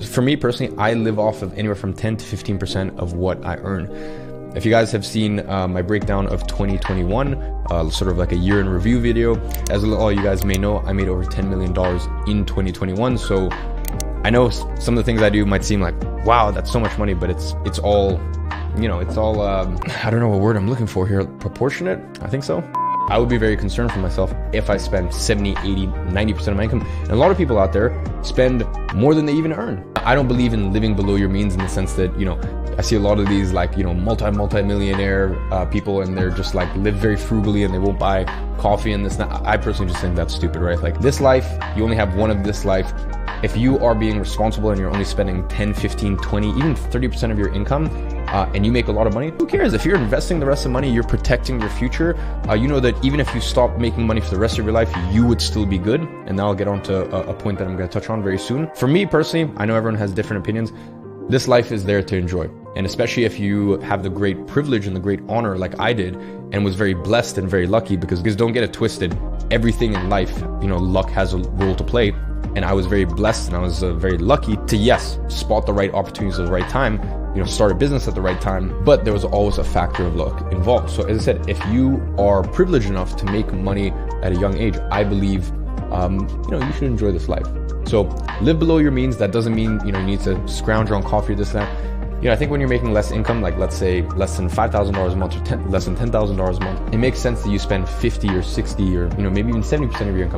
for me personally, I live off of anywhere from 10 to 15% of what I earn. If you guys have seen my breakdown of 2021, sort of like a year in review video, as all you guys may know, I made over $10 million in 2021. So I know some of the things I do might seem like, wow, that's so much money, but it's all, you know, it's all, I don't know what word I'm looking for here, proportionate, I think so. I would be very concerned for myself if I spend 70, 80, 90% of my income. And a lot of people out there spend more than they even earn. I don't believe in living below your means in the sense that, you know, I see a lot of these like, you know, multi-millionaire people, and they're just like live very frugally and they won't buy coffee and this. I personally just think that's stupid, right? Like this life, you only have one of this life. If you are being responsible and you're only spending 10, 15, 20, even 30% of your income, and you make a lot of money, who cares? If you're investing the rest of the money, you're protecting your future. You know that even if you stop making money for the rest of your life, you would still be good. And now I'll get on to a point that I'm going to touch on very soon. For me personally, I know everyone has different opinions. This life is there to enjoy. And especially if you have the great privilege and the great honor like I did, and was very blessed and very lucky, because don't get it twisted. Everything in life, you know, luck has a role to play. And I was very blessed and I was very lucky to, yes, spot the right opportunities at the right time, you know, start a business at the right time, but there was always a factor of luck involved. So as I said, if you are privileged enough to make money at a young age, I believe, you know, you should enjoy this life. So live below your means. That doesn't mean, you know, you need to scrounge on coffee or this, that. You know, I think when you're making less income, like let's say less than $5,000 a month or less than $10,000 a month, it makes sense that you spend 50 or 60 or, you know, maybe even 70% of your income